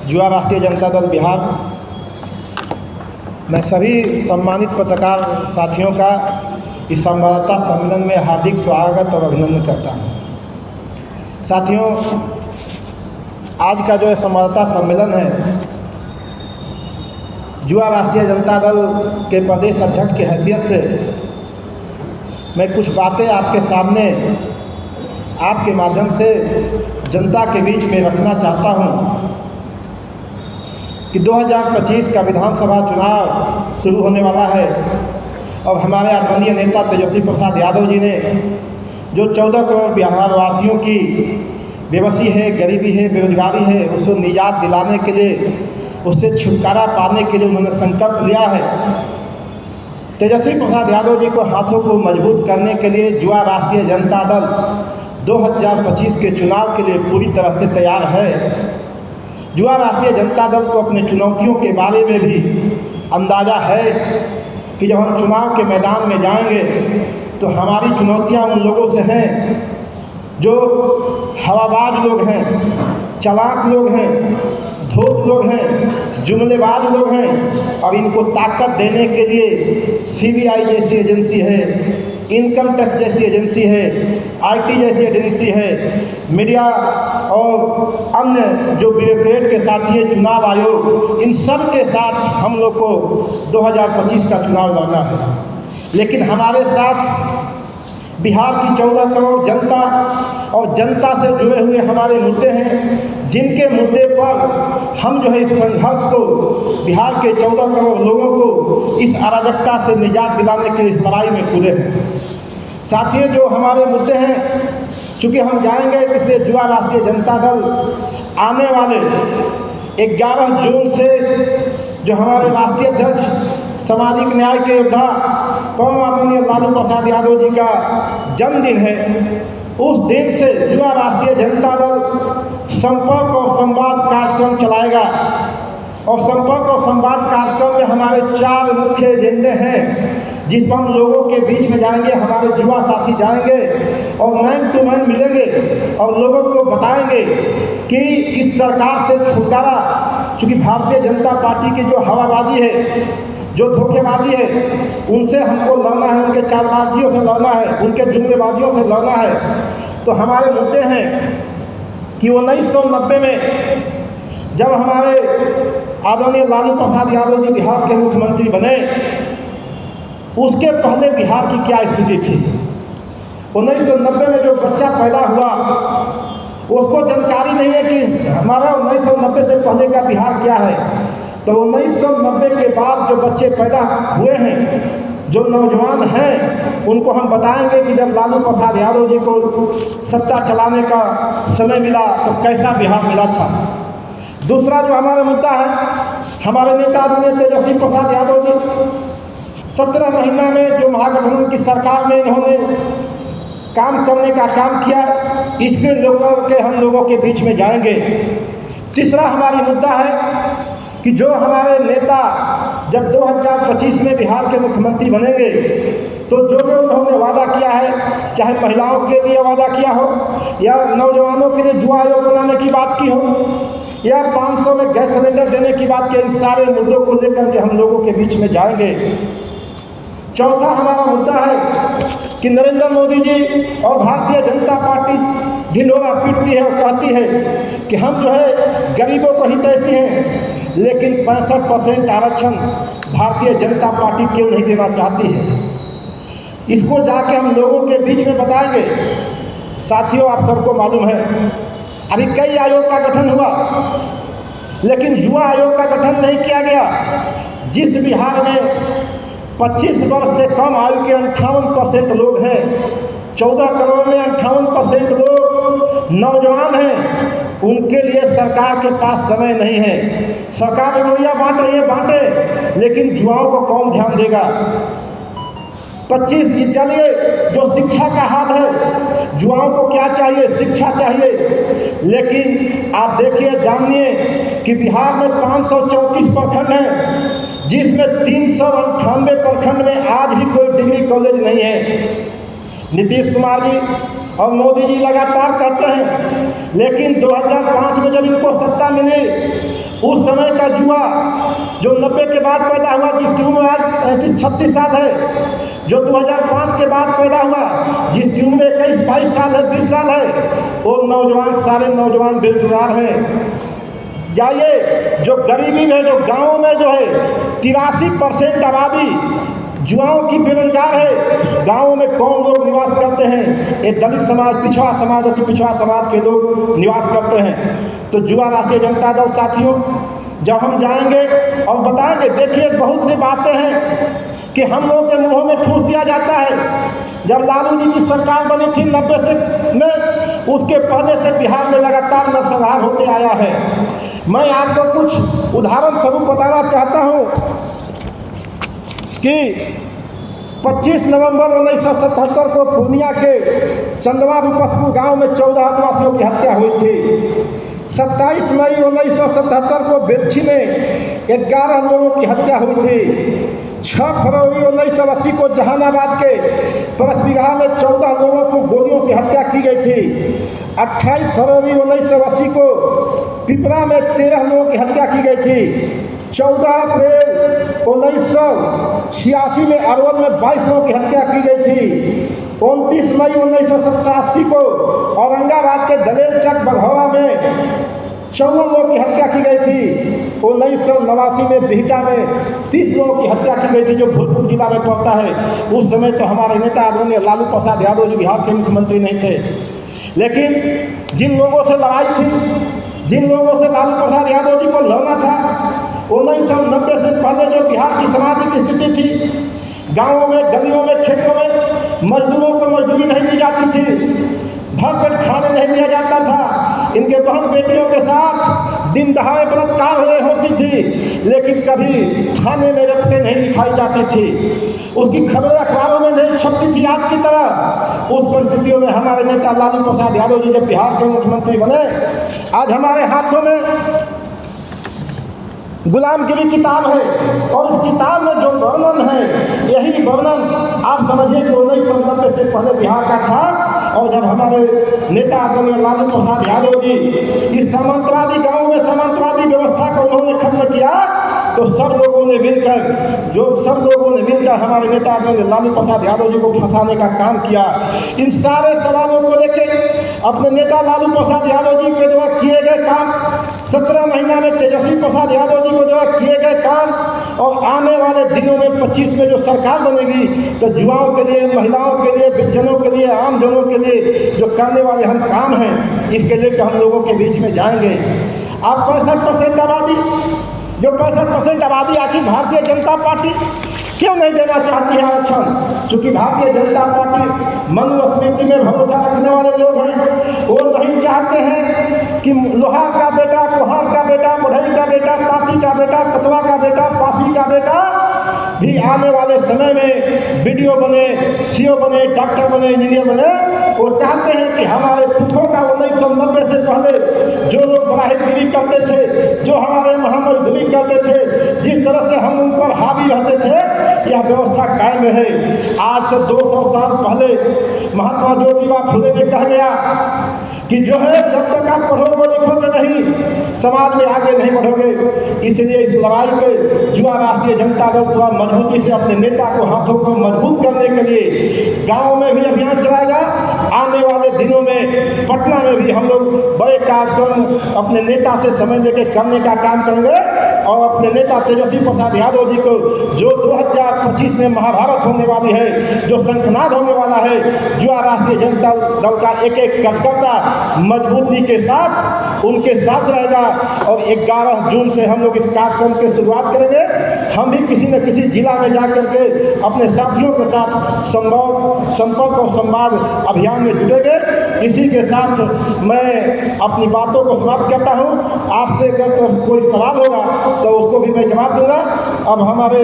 युवा राष्ट्रीय जनता दल बिहार। मैं सभी सम्मानित पत्रकार साथियों का इस संवाददाता सम्मेलन में हार्दिक स्वागत और अभिनंदन करता हूँ। साथियों, आज का जो संवाददाता सम्मेलन है, युवा राष्ट्रीय जनता दल के प्रदेश अध्यक्ष की हैसियत से मैं कुछ बातें आपके सामने आपके माध्यम से जनता के बीच में रखना चाहता हूं कि 2025 का विधानसभा चुनाव शुरू होने वाला है और हमारे आदरणीय नेता तेजस्वी प्रसाद यादव जी ने जो 14 करोड़ बिहारवासियों की बेबसी है, गरीबी है, बेरोजगारी है, उसको निजात दिलाने के लिए, उससे छुटकारा पाने के लिए उन्होंने संकल्प लिया है। तेजस्वी प्रसाद यादव जी को हाथों को मजबूत करने के लिए युवा राष्ट्रीय जनता दल 2025 के चुनाव के लिए पूरी तरह से तैयार है। युवा राष्ट्रीय जनता दल को अपने चुनौतियों के बारे में भी अंदाज़ा है कि जब हम चुनाव के मैदान में जाएंगे तो हमारी चुनौतियां उन लोगों से हैं जो हवाबाज लोग हैं, चालाक लोग हैं, धूर्त लोग हैं, जुमलेबाज लोग हैं और इनको ताकत देने के लिए सीबीआई जैसी एजेंसी है, इनकम टैक्स जैसी एजेंसी है, आईटी जैसी एजेंसी है, मीडिया और अन्य जो ब्यूरोक्रेट के साथी है, चुनाव आयोग, इन सब के साथ हम लोग को 2025 का चुनाव लड़ना है। लेकिन हमारे साथ बिहार की 14 करोड़ जनता और जनता से जुड़े हुए हमारे मुद्दे हैं, जिनके मुद्दे पर हम जो है इस संघर्ष को, बिहार के 14 करोड़ लोगों को इस अराजकता से निजात दिलाने के इस लड़ाई में कूदे हैं। साथियों, जो हमारे मुद्दे हैं, चूँकि हम जाएंगे, इसलिए युवा राष्ट्रीय जनता दल आने वाले 11 जून से जो हमारे राष्ट्रीय अध्यक्ष, सामाजिक न्याय के योद्धा परम आदरणीय लालू प्रसाद यादव जी का जन्मदिन है, उस दिन से युवा राष्ट्रीय जनता दल संपर्क और संवाद कार्यक्रम चलाएगा। और संपर्क और संवाद कार्यक्रम में हमारे 4 मुख्य एजेंडे हैं, जिस पर हम लोगों के बीच में जाएंगे, हमारे युवा साथी जाएंगे और मैन टू मैन मिलेंगे और लोगों को बताएंगे कि इस सरकार से छुटकारा, चूँकि भारतीय जनता पार्टी की जो हवाबाजी है, जो धोखेबाजी है, उनसे हमको लड़ना है, उनके चालबाजियों से लड़ना है, उनके जुमलेबाजियों से लड़ना है। तो हमारे मुद्दे हैं कि 1990 में जब हमारे आदरणीय लालू प्रसाद यादव जी बिहार के मुख्यमंत्री बने, उसके पहले बिहार की क्या स्थिति थी। 1990 में जो बच्चा पैदा हुआ उसको जानकारी नहीं है कि हमारा 1990 से पहले का बिहार क्या है। तो 1990 के बाद जो बच्चे पैदा हुए हैं, जो नौजवान हैं, उनको हम बताएंगे कि जब लालू प्रसाद यादव जी को सत्ता चलाने का समय मिला तो कैसा बिहार मिला था। दूसरा जो हमारा मुद्दा है, हमारे नेता आदरणीय तेजस्वी प्रसाद यादव जी 17 महीना में जो महागठबंधन की सरकार में इन्होंने काम करने का काम किया, इसके लोगों के हम लोगों के बीच में जाएंगे। तीसरा हमारी मुद्दा है कि जो हमारे नेता जब 2025 में बिहार के मुख्यमंत्री बनेंगे तो जो उन्होंने वादा किया है, चाहे महिलाओं के लिए वादा किया हो या नौजवानों के लिए युवा आयोग बनाने की बात की हो या 500 में गैस सिलेंडर देने की बात की, इन सारे मुद्दों को लेकर के हम लोगों के बीच में जाएंगे। चौथा हमारा मुद्दा है कि नरेंद्र मोदी जी और भारतीय जनता पार्टी ढिंढोरा पीटती है और कहती है कि हम जो है गरीबों को हित ऐसी हैं, लेकिन 65% आरक्षण भारतीय जनता पार्टी क्यों नहीं देना चाहती है। इसको जाके हम लोगों के बीच में बताएंगे। साथियों, आप सबको मालूम है अभी कई आयोग का गठन हुआ, लेकिन युवा आयोग का गठन नहीं किया गया। जिस बिहार में 25 वर्ष से कम आयु के 58% लोग हैं, 14 करोड़ में 58% लोग नौजवान हैं, उनके लिए सरकार के पास समय नहीं है। सरकार रुपया बांट रही है, बांटे, लेकिन युवाओं को कौन ध्यान देगा। 25 चलिए, जो शिक्षा का हाथ है, युवाओं को क्या चाहिए, शिक्षा चाहिए। लेकिन आप देखिए, जानिए कि बिहार में 534 प्रखंड हैं, जिसमें 398 प्रखंड में आज भी कोई डिग्री कॉलेज नहीं है। नीतीश कुमार जी और मोदी जी लगातार करते हैं, लेकिन 2005 में जब इनको सत्ता मिली उस समय का युवा जो 90 के बाद पैदा हुआ, जिसकी उम्र आज 35-36 साल है, जो 2005 के बाद पैदा हुआ, जिसकी उम्र 21-22 साल है, 20 साल है, वो नौजवान, सारे नौजवान बेरोजगार हैं। जाइए, जो गरीबी में, जो गाँव में जो है 83% आबादी युवाओं की बेरोजगार है। गाँव में कौन लोग निवास करते हैं? ये दलित समाज, पिछड़ा समाज, अति पिछड़ा समाज के लोग निवास करते हैं। तो युवा राष्ट्रीय जनता दल साथियों, जब हम जाएंगे और बताएंगे, देखिए बहुत सी बातें हैं कि हम लोगों के मुंहों में ठूस दिया जाता है। जब लालू जी की सरकार बनी थी 90 में, उसके पहले से बिहार में लगातार नरसंहार होते आया है। मैं आपको कुछ उदाहरण स्वरूप बताना चाहता हूँ कि 25 नवंबर 1977 को पूर्णिया के चंदवा रूपसपुर गांव में 14 आदिवासियों की हत्या हुई थी। 27 मई 1977 को बेल्छी में 11 लोगों की हत्या हुई थी। 6 फरवरी 1980 को जहानाबाद के परसबिगहा में 14 लोगों को गोलियों से हत्या की गई थी। 28 फरवरी 1980 को पिपरा में 13 लोगों की हत्या की गई थी। 14 अप्रैल 1986 में अरवल में 22 लोगों की हत्या की गई थी। 29 मई 1987 को औरंगाबाद के दलेल चक बघौरा में 54 लोगों की हत्या की गई थी। 1989 में बिहटा में 30 लोगों की हत्या की गई थी, जो भोजपुर जिला में पड़ता है। उस समय तो हमारे नेता आदरणीय लालू प्रसाद यादव जी बिहार के मुख्यमंत्री नहीं थे, लेकिन जिन लोगों से लड़ाई थी, जिन लोगों से लालू प्रसाद यादव जी को लड़ना था, 1990 से पहले जो बिहार की सामाजिक स्थिति थी, गाँवों में, गलियों में, खेतों में मजदूरों को मजदूरी नहीं दी जाती थी, भरपेट खाने नहीं दिया जाता था। इनके बहन बेटियों के साथ दिन दहाड़े बलात्कार होती थी, लेकिन कभी थाने में रखते नहीं दिखाई जाती थी। उसकी खबरें अखबारों में नहीं छपती थी आज की तरह। उस परिस्थितियों में हमारे नेता लालू प्रसाद यादव जी जब बिहार के मुख्यमंत्री बने, आज हमारे हाथों में गुलामगिरी किताब है, और इस किताब में जो वर्णन है, यही वर्णन आप समझिए कि 1990 से पहले बिहार का था। और जब हमारे नेता आदरणीय लालू प्रसाद यादव जी इस सामंतवादी गाँव में सामंतवादी व्यवस्था को उन्होंने खत्म किया, तो सब लोगों ने मिलकर हमारे नेता आदरणीय लालू प्रसाद यादव जी को फंसाने का काम किया। इन सारे सवालों को लेकर अपने नेता लालू प्रसाद यादव जी के द्वारा किए गए काम, 17 महीना में तेजस्वी प्रसाद यादव जी को द्वारा किए गए काम, और आने वाले दिनों में 25 में जो सरकार बनेगी, तो युवाओं के लिए, महिलाओं के लिए, वृद्धजनों के लिए, आम जनों के लिए जो करने वाले हम काम हैं, इसके लिए हम लोगों के बीच में जाएंगे। आप 65% आबादी, जो 65% आबादी आखिर भारतीय जनता पार्टी क्यों नहीं देना चाहती है आरक्षण? क्योंकि भारतीय जनता पार्टी मनुस्मृति में भरोसा रखने वाले लोग हैं। वो नहीं चाहते हैं कि लोहार का बेटा, कुम्हार का बेटा, बढ़ई का बेटा, तांती का बेटा, कतवा का बेटा, पासी का बेटा भी आने वाले समय में बीडीओ बने, सीओ बने, डॉक्टर बने, इंजीनियर बने। वो चाहते हैं कि हमारे पुरखों का 1990 से पहले जो लोग बराहिरगिरी करते थे, जो हमारे मजदूरी करते थे, जिस तरह से हम उन पर हावी रहते थे, यह व्यवस्था कायम है। आज से 200 साल पहले महात्मा ज्योतिबा फुले ने कह गया कि जो है, जब तक आप पढ़ोगे लिखोगे नहीं, समाज में आगे नहीं बढ़ोगे। इसलिए इस लड़ाई पे युवा राष्ट्रीय जनता दल द्वारा मजबूती से अपने नेता को, हाथों को मजबूत करने के लिए गाँव में भी अभियान चलाएगा। आने वाले दिनों में पटना में भी हम लोग बड़े कार्यक्रम अपने नेता से समझ लेके करने का काम करेंगे, और अपने नेता तेजस्वी प्रसाद यादव जी को, जो 2025 में महाभारत होने वाली है, जो शंखनाद होने वाला है, युवा राष्ट्रीय जनता दल का एक एक कार्यकर्ता मजबूती के साथ उनके साथ रहेगा। और 11 जून से हम लोग इस कार्यक्रम की शुरुआत करेंगे। हम भी किसी न किसी जिला में जा करके अपने साथियों के साथ संपर्क और संवाद अभियान में जुटेंगे। इसी के साथ मैं अपनी बातों को समाप्त करता हूँ। आपसे अगर कोई सवाल होगा तो उसको भी मैं जवाब दूंगा। अब हमारे